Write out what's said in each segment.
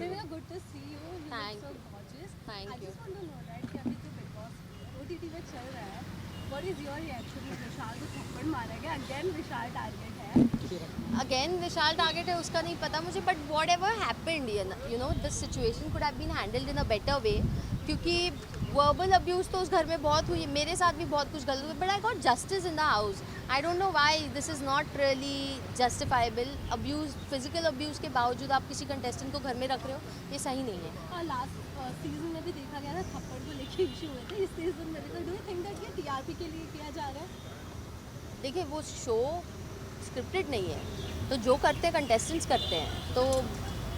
Divya, good to see you. You Thank look you. so gorgeous. Thank I you. just want to know that कि अभी जो Big Boss OTT में चल रहा है, what is your reaction? विशाल को थप्पड़ मारा गया, again विशाल target है. अगेन विशाल टारगेट है उसका नहीं पता मुझे, but whatever happened you know this situation could have been handled in a better way, क्योंकि वर्बल अब्यूज़ तो उस घर में बहुत हुई, मेरे साथ भी बहुत कुछ गलत हुआ, but I got justice in the house. I don't know why this is not really justifiable. Abuse, physical abuse के बावजूद आप किसी कंटेस्टेंट को घर में रख रहे हो, ये सही नहीं है. और लास्ट सीजन में भी देखा गया था थप्पड़ को लेके इशू हुए थे. इस सीजन में भी, डू यू थिंक दैट ये टीआरपी के लिए किया जा रहा है? देखिए वो शो स्क्रिप्टेड नहीं है, तो जो करते हैं कंटेस्टेंट्स करते हैं, तो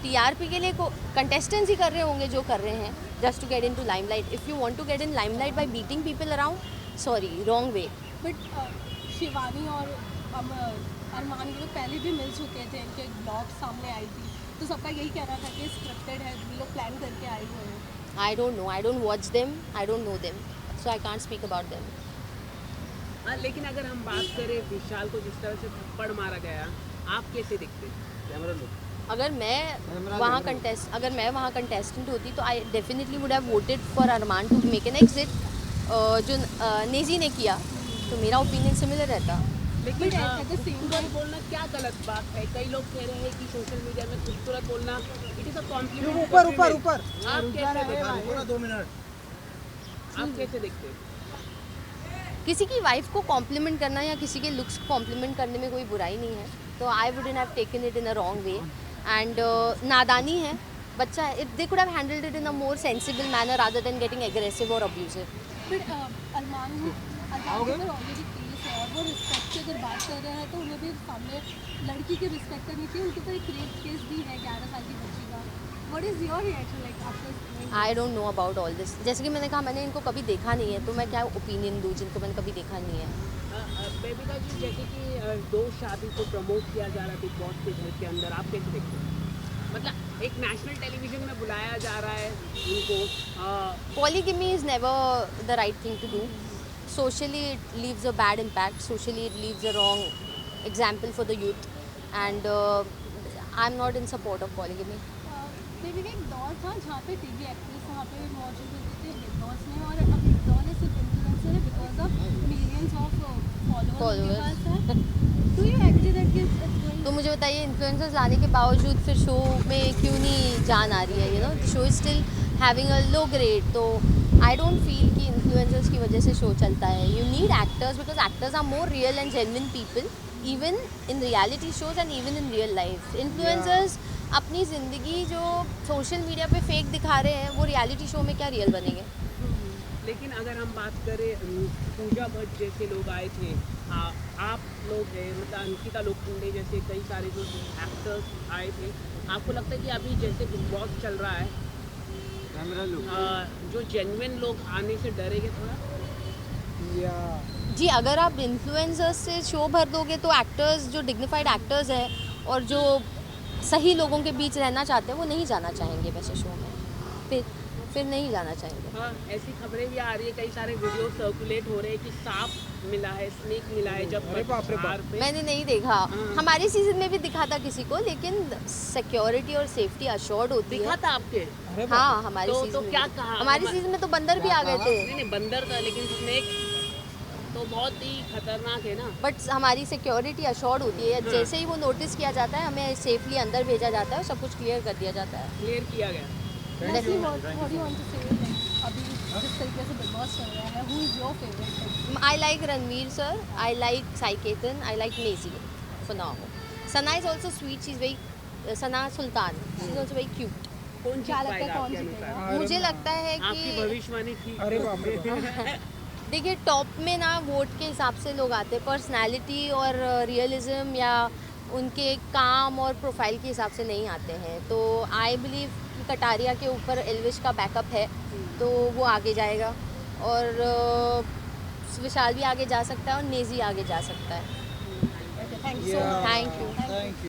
टीआरपी के लिए कंटेस्टेंट्स ही कर रहे होंगे जो कर रहे हैं, just to get into limelight. If you want to get in limelight by beating people around, sorry, wrong way. But Shivani और अरमान ये लोग पहले भी मिल चुके थे, इनके ब्लॉग सामने आई थी, तो सबका यही कहना था कि स्क्रिप्टेड है, ये लोग प्लान करके आए हुए हैं. I don't know, I don't watch them, I don't know them, so I can't speak about them. हाँ, लेकिन अगर हम बात करें विशाल को जिस तरह से थप्पड़ मारा गया, आप कैसे दिखते? अगर मैं वहाँ कंटेस्टेंट होती तो I definitely would have voted for Armaan to make an exit, जो नेजी ने किया, तो मेरा ओपिनियन सिमिलर रहता. लेकिन But at the same खूबसूरत बोलना क्या गलत बात है? कई लोग कह रहे हैं कि सोशल मीडिया में खूबसूरत बोलना इट इज अ कॉम्प्लीमेंट. ऊपर आप कैसे देखते? 2 मिनट. आप कैसे देखते हैं? किसी की वाइफ को कॉम्प्लीमेंट करना या किसी के लुक्स को कॉम्प्लीमेंट करने में कोई बुराई नहीं है, तो I wouldn't have taken it in a wrong way. And नादानी है, बच्चा है, if they could have handled it in a more sensible manner rather than getting aggressive और अब्यूजिव. बट अरमान के ऊपर ऑलरेडी केस है, और वो रिस्पेक्ट की अगर बात कर रहे हैं तो उन्हें भी सामने लड़की की रिस्पेक्ट करनी चाहिए. उनके ऊपर एक रेप केस भी है 11 साल की बच्ची का. What is your reaction like after? I don't know about all this. जैसे कि मैंने कहा, मैंने इनको कभी देखा नहीं है, तो मैं क्या ओपिनियन दूँ जिनको मैंने कभी देखा नहीं है. बेबिका जी, जैसे कि दो शादी को प्रमोट किया जा रहा है बिग बॉस के घर के अंदर, आप कैसे देखते हैं? मतलब एक नेशनल टेलीविजन में बुलाया जा रहा है उनको. Polygamy is never the right thing to do. Socially, it leaves a bad impact. Socially, it leaves a wrong example for the youth. And I'm not in support of polygamy. Baby का एक दौर था जहाँ पे TV actress वहाँ पे मौजूद होते थे बिग बॉस में, और अब बिग बॉस ने सिर्फ इन्फ्लुएंसर है because of millions of followers है. डू यू एग्री दैट कि तो मुझे बताइए, इन्फ्लुएंसर्स लाने के बावजूद फिर शो में क्यों नहीं जान आ रही है? You know, show is still having a low grade. तो आई डोंट फील कि इन्फ्लुएंसर्स की वजह से शो चलता है. You need actors because actors are more real and genuine people, even in reality shows and even in real life. Influencers अपनी ज़िंदगी जो सोशल मीडिया पे फेक दिखा रहे हैं, वो रियलिटी शो में क्या रियल बनेंगे? लेकिन अगर हम बात करें, पूजा भट्ट जैसे लोग आए थे, आप लोग हैं, मतलब अंकिता लोखंडे जैसे कई सारे जो एक्टर्स आए थे, आपको लगता है कि अभी जैसे बिग बॉस चल रहा है, जो जेन्युइन लोग आने से डरेंगे थोड़ा? जी, अगर आप इन्फ्लुएंसर्स से शो भर दोगे तो एक्टर्स, जो डिग्निफाइड एक्टर्स हैं और जो सही लोगों के बीच रहना चाहते हैं, वो नहीं जाना चाहेंगे वैसे शो में. फिर नहीं जाना चाहेंगे. हाँ, ऐसी खबरें भी आ रही है, कई सारे वीडियो सर्कुलेट हो रहे हैं कि सांप मिला है, स्नेक मिला है जब बाहर पे. मैंने नहीं देखा. हमारे सीजन में भी दिखा था किसी को, लेकिन सिक्योरिटी और सेफ्टी अश्योर्ड होती दिखा है. था आपके? हाँ, हमारे तो सीजन क्या में. कहा? हमारे सीजन में तो बंदर भी आ गए थे. नहीं, बंदर था, लेकिन स्नेक तो बहुत ही खतरनाक है ना. बट हमारी सिक्योरिटी अश्योर्ड होती है. जैसे ही वो नोटिस किया जाता है, हमें सेफली अंदर भेजा जाता है और सब कुछ क्लियर कर दिया जाता है. क्लियर किया गया. What do you want to say like अभी जिस तरीके से बिग बॉस चल रहा है, who is your favourite? I like Ranveer sir, I like Sai Ketan, I like Nazi for now. Sana is also sweet, she's very Sana Sultan, she's also very cute. कौन क्या जीत लगता है पाएगा कौन आपके जीतेगा? अनुसार? मुझे लगता है आपकी कि भविष्यवाणी थी. अरे बाप रे. देखिए, टॉप में ना वोट के हिसाब से लोग आते हैं, पर्सनालिटी और रियलिज्म या उनके काम और प्रोफाइल के हिसाब से नहीं आते हैं. तो आई बिलीव कि कटारिया के ऊपर एल्विश का बैकअप है, तो वो आगे जाएगा, और विशाल भी आगे जा सकता है और नेजी आगे जा सकता है. Thank you so much. Thank you.